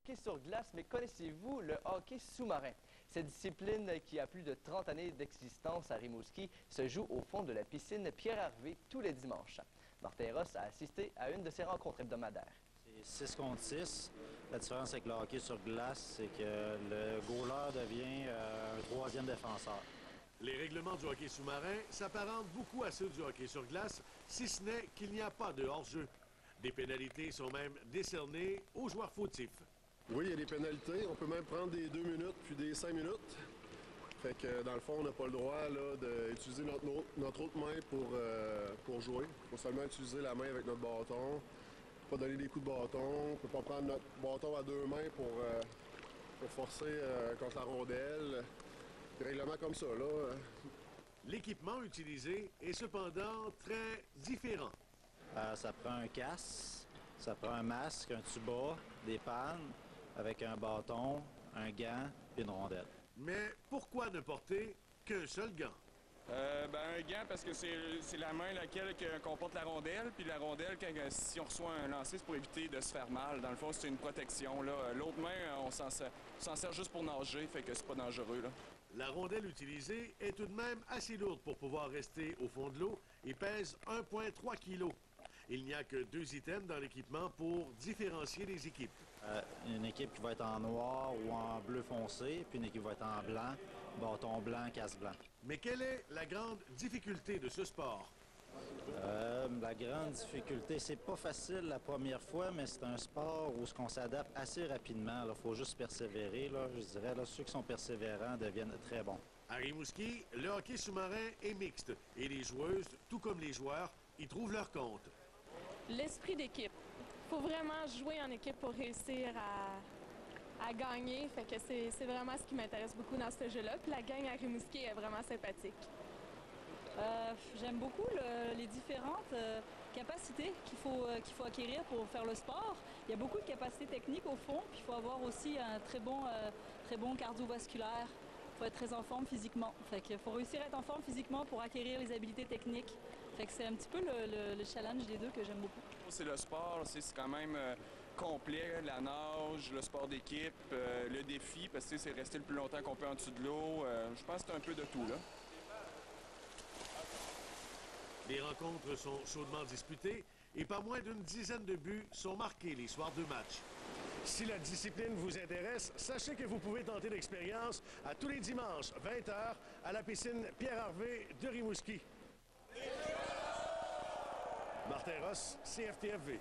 Hockey sur glace, mais connaissez-vous le hockey sous-marin? Cette discipline qui a plus de 30 années d'existence à Rimouski se joue au fond de la piscine Pierre-Harvey tous les dimanches. Martin Ross a assisté à une de ces rencontres hebdomadaires. C'est 6 contre 6. La différence avec le hockey sur glace, c'est que le goaler devient un troisième défenseur. Les règlements du hockey sous-marin s'apparentent beaucoup à ceux du hockey sur glace, si ce n'est qu'il n'y a pas de hors-jeu. Des pénalités sont même décernées aux joueurs fautifs. Oui, il y a des pénalités. On peut même prendre des 2 minutes puis des 5 minutes. Fait que dans le fond, on n'a pas le droit d'utiliser notre autre main pour jouer. Il faut seulement utiliser la main avec notre bâton. Pas donner des coups de bâton. On ne peut pas prendre notre bâton à 2 mains pour forcer contre la rondelle. Des règlements comme ça, là. L'équipement utilisé est cependant très différent. Ça prend un casque, ça prend un masque, un tuba, des pannes, avec un bâton, un gant et une rondelle. Mais pourquoi ne porter qu'un seul gant? Un gant parce que c'est la main laquelle comporte la rondelle, puis la rondelle, si on reçoit un lancer, c'est pour éviter de se faire mal. Dans le fond, c'est une protection. L'autre main, on s'en sert juste pour nager, fait que c'est pas dangereux. Là. La rondelle utilisée est tout de même assez lourde pour pouvoir rester au fond de l'eau et pèse 1,3 kg. Il n'y a que 2 items dans l'équipement pour différencier les équipes. Une équipe qui va être en noir ou en bleu foncé, puis une équipe qui va être en blanc, bâton blanc, casque blanc. Mais quelle est la grande difficulté de ce sport? La grande difficulté, c'est pas facile la première fois, mais c'est un sport où on s'adapte assez rapidement. Il faut juste persévérer. Là, je dirais, là, ceux qui sont persévérants deviennent très bons. À Rimouski, le hockey sous-marin est mixte et les joueuses, tout comme les joueurs, y trouvent leur compte. L'esprit d'équipe. Il faut vraiment jouer en équipe pour réussir à gagner. Fait que c'est vraiment ce qui m'intéresse beaucoup dans ce jeu-là. Puis la gang à Rimouski est vraiment sympathique. J'aime beaucoup les différentes capacités qu'il faut acquérir pour faire le sport. Il y a beaucoup de capacités techniques au fond, puis il faut avoir aussi un très bon cardiovasculaire. Il faut être très en forme physiquement. Fait qu'il faut réussir à être en forme physiquement pour acquérir les habiletés techniques. Fait que c'est un petit peu le challenge des deux que j'aime beaucoup. C'est le sport, c'est quand même complet, la nage, le sport d'équipe, le défi, parce que c'est rester le plus longtemps qu'on peut en dessous de l'eau. Je pense que c'est un peu de tout, là. Les rencontres sont chaudement disputées et pas moins d'une dizaine de buts sont marqués les soirs de match. Si la discipline vous intéresse, sachez que vous pouvez tenter l'expérience à tous les dimanches, 20h, à la piscine Pierre-Harvey de Rimouski. Martin Ross, CFTFV.